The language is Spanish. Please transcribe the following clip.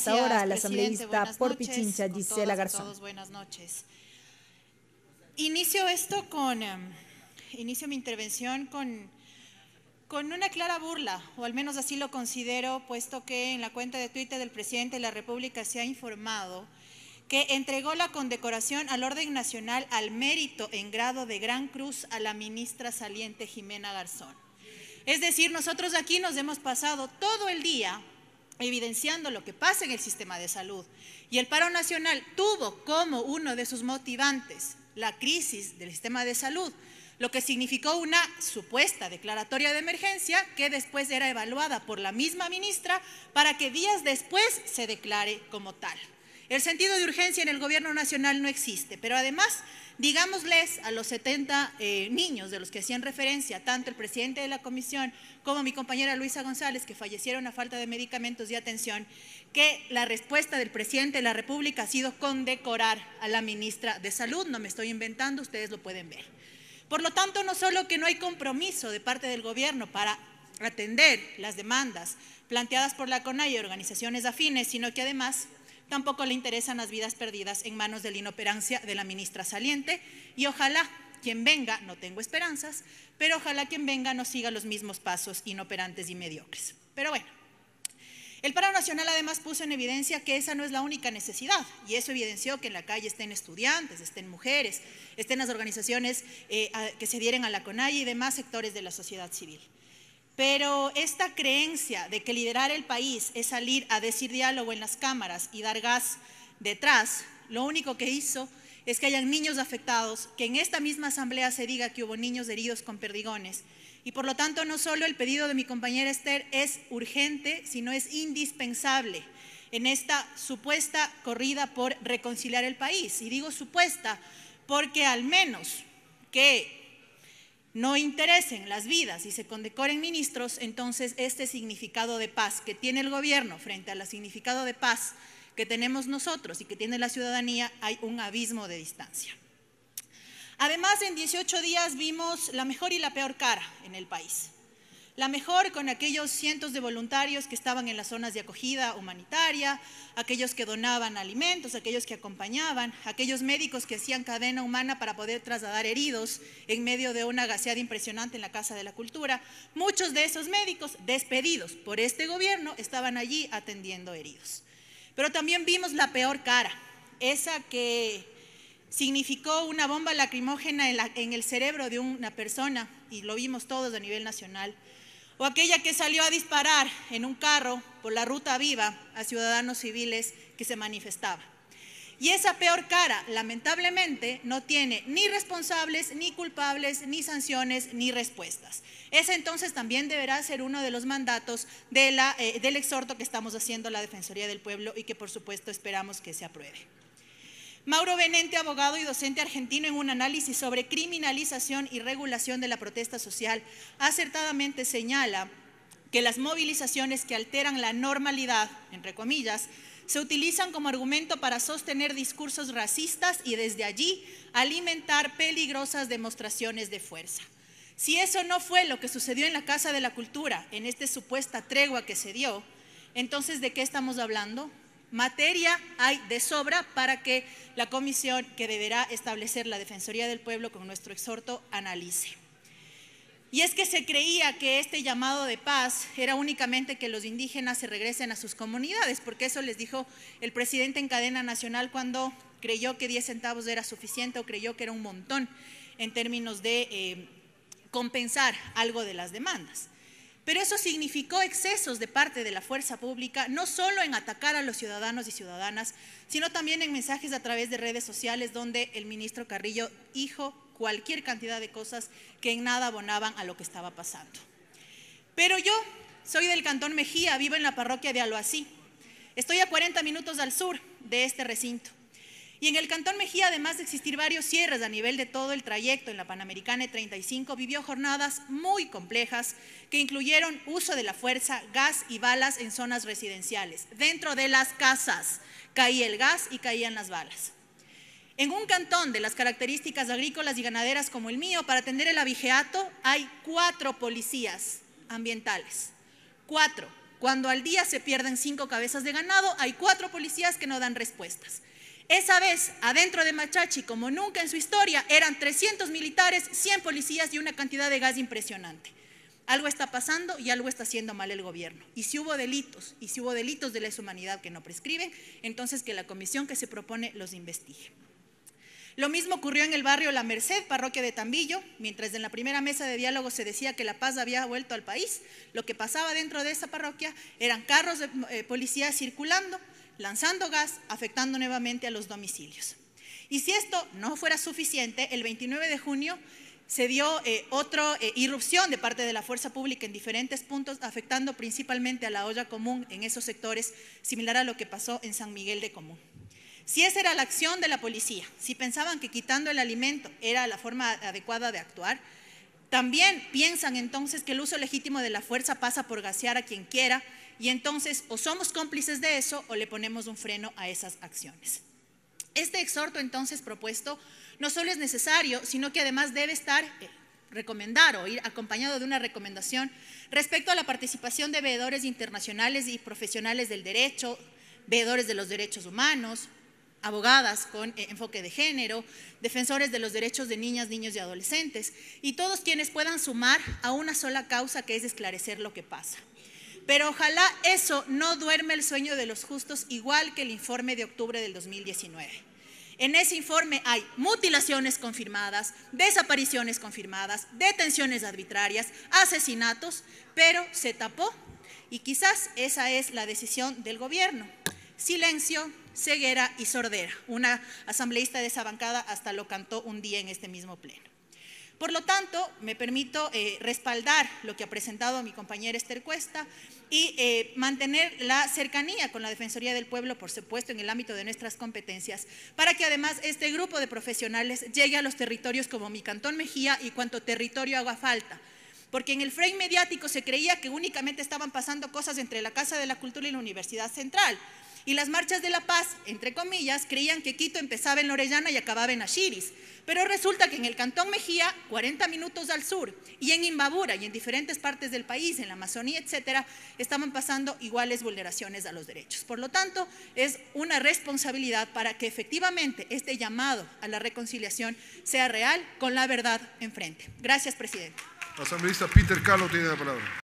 Ahora la presidente. asambleísta Buenas por noches, Pichincha, con Gisela todas y Garzón. todos, buenas noches. Inicio mi intervención con una clara burla, o al menos así lo considero, puesto que en la cuenta de Twitter del presidente de la República se ha informado que entregó la condecoración al Orden Nacional al Mérito en grado de Gran Cruz a la ministra saliente Jimena Garzón. Es decir, nosotros aquí nos hemos pasado todo el día evidenciando lo que pasa en el sistema de salud. Y el paro nacional tuvo como uno de sus motivantes la crisis del sistema de salud, lo que significó una supuesta declaratoria de emergencia que después era evaluada por la misma ministra para que días después se declare como tal. El sentido de urgencia en el gobierno nacional no existe, pero además, digámosles a los 70 niños de los que hacían referencia, tanto el presidente de la comisión como mi compañera Luisa González, que fallecieron a falta de medicamentos y atención, que la respuesta del presidente de la República ha sido condecorar a la ministra de Salud. No me estoy inventando, ustedes lo pueden ver. Por lo tanto, no solo que no hay compromiso de parte del gobierno para atender las demandas planteadas por la CONAIE y organizaciones afines, sino que además tampoco le interesan las vidas perdidas en manos de la inoperancia de la ministra saliente, y ojalá quien venga, no tengo esperanzas, pero ojalá quien venga no siga los mismos pasos inoperantes y mediocres. Pero bueno, el paro nacional además puso en evidencia que esa no es la única necesidad, y eso evidenció que en la calle estén estudiantes, estén mujeres, estén las organizaciones que se adhieren a la CONAIE y demás sectores de la sociedad civil. Pero esta creencia de que liderar el país es salir a decir diálogo en las cámaras y dar gas detrás, lo único que hizo es que hayan niños afectados, que en esta misma asamblea se diga que hubo niños heridos con perdigones. Y por lo tanto, no solo el pedido de mi compañera Esther es urgente, sino es indispensable en esta supuesta corrida por reconciliar el país. Y digo supuesta porque al menos que no interesen las vidas y se condecoren ministros, entonces este significado de paz que tiene el gobierno frente al significado de paz que tenemos nosotros y que tiene la ciudadanía, hay un abismo de distancia. Además, en 18 días vimos la mejor y la peor cara en el país. La mejor con aquellos cientos de voluntarios que estaban en las zonas de acogida humanitaria, aquellos que donaban alimentos, aquellos que acompañaban, aquellos médicos que hacían cadena humana para poder trasladar heridos en medio de una gaseada impresionante en la Casa de la Cultura. Muchos de esos médicos, despedidos por este gobierno, estaban allí atendiendo heridos. Pero también vimos la peor cara, esa que significó una bomba lacrimógena en el cerebro de una persona, y lo vimos todos a nivel nacional, o aquella que salió a disparar en un carro por la Ruta Viva a ciudadanos civiles que se manifestaban. Y esa peor cara, lamentablemente, no tiene ni responsables, ni culpables, ni sanciones, ni respuestas. Ese entonces también deberá ser uno de los mandatos del exhorto que estamos haciendo a la Defensoría del Pueblo y que por supuesto esperamos que se apruebe. Mauro Benente, abogado y docente argentino, en un análisis sobre criminalización y regulación de la protesta social, acertadamente señala que las movilizaciones que alteran la normalidad, entre comillas, se utilizan como argumento para sostener discursos racistas y desde allí alimentar peligrosas demostraciones de fuerza. Si eso no fue lo que sucedió en la Casa de la Cultura, en esta supuesta tregua que se dio, entonces, ¿de qué estamos hablando? Materia hay de sobra para que la comisión que deberá establecer la Defensoría del Pueblo con nuestro exhorto analice. Y es que se creía que este llamado de paz era únicamente que los indígenas se regresen a sus comunidades, porque eso les dijo el presidente en cadena nacional cuando creyó que 10 centavos era suficiente o creyó que era un montón en términos de compensar algo de las demandas. Pero eso significó excesos de parte de la fuerza pública, no solo en atacar a los ciudadanos y ciudadanas, sino también en mensajes a través de redes sociales donde el ministro Carrillo dijo cualquier cantidad de cosas que en nada abonaban a lo que estaba pasando. Pero yo soy del Cantón Mejía, vivo en la parroquia de Aloasí. Estoy a 40 minutos al sur de este recinto. Y en el Cantón Mejía, además de existir varios cierres a nivel de todo el trayecto en la Panamericana E35, vivió jornadas muy complejas que incluyeron uso de la fuerza, gas y balas en zonas residenciales. Dentro de las casas caía el gas y caían las balas. En un cantón de las características agrícolas y ganaderas como el mío, para atender el abigeato hay 4 policías ambientales. 4. cuando al día se pierden 5 cabezas de ganado, hay 4 policías que no dan respuestas. Esa vez, adentro de Machachi, como nunca en su historia, eran 300 militares, 100 policías y una cantidad de gas impresionante. Algo está pasando y algo está haciendo mal el gobierno. Y si hubo delitos de lesa humanidad que no prescriben, entonces que la comisión que se propone los investigue. Lo mismo ocurrió en el barrio La Merced, parroquia de Tambillo. Mientras en la primera mesa de diálogo se decía que la paz había vuelto al país, lo que pasaba dentro de esa parroquia eran carros de policía circulando, lanzando gas, afectando nuevamente a los domicilios. Y si esto no fuera suficiente, el 29 de junio se dio otra irrupción de parte de la fuerza pública en diferentes puntos, afectando principalmente a la olla común en esos sectores, similar a lo que pasó en San Miguel de Común. Si esa era la acción de la policía, si pensaban que quitando el alimento era la forma adecuada de actuar, también piensan entonces que el uso legítimo de la fuerza pasa por gasear a quien quiera, y entonces o somos cómplices de eso o le ponemos un freno a esas acciones. Este exhorto entonces propuesto no solo es necesario, sino que además debe estar recomendar o ir acompañado de una recomendación respecto a la participación de veedores internacionales y profesionales del derecho, veedores de los derechos humanos, abogadas con enfoque de género, defensores de los derechos de niñas, niños y adolescentes, y todos quienes puedan sumar a una sola causa, que es esclarecer lo que pasa. Pero ojalá eso no duerme el sueño de los justos, igual que el informe de octubre del 2019. En ese informe hay mutilaciones confirmadas, desapariciones confirmadas, detenciones arbitrarias, asesinatos, pero se tapó, y quizás esa es la decisión del gobierno. Silencio, ceguera y sordera. Una asambleísta de esa bancada hasta lo cantó un día en este mismo pleno. Por lo tanto, me permito respaldar lo que ha presentado mi compañera Esther Cuesta y mantener la cercanía con la Defensoría del Pueblo, por supuesto, en el ámbito de nuestras competencias, para que además este grupo de profesionales llegue a los territorios como mi Cantón Mejía y cuanto territorio haga falta. Porque en el frame mediático se creía que únicamente estaban pasando cosas entre la Casa de la Cultura y la Universidad Central. Y las marchas de la paz, entre comillas, creían que Quito empezaba en la Orellana y acababa en Ashiris. Pero resulta que en el Cantón Mejía, 40 minutos al sur, y en Imbabura y en diferentes partes del país, en la Amazonía, etcétera, estaban pasando iguales vulneraciones a los derechos. Por lo tanto, es una responsabilidad para que efectivamente este llamado a la reconciliación sea real, con la verdad enfrente. Gracias, presidente. Asambleísta Peter Calo tiene la palabra.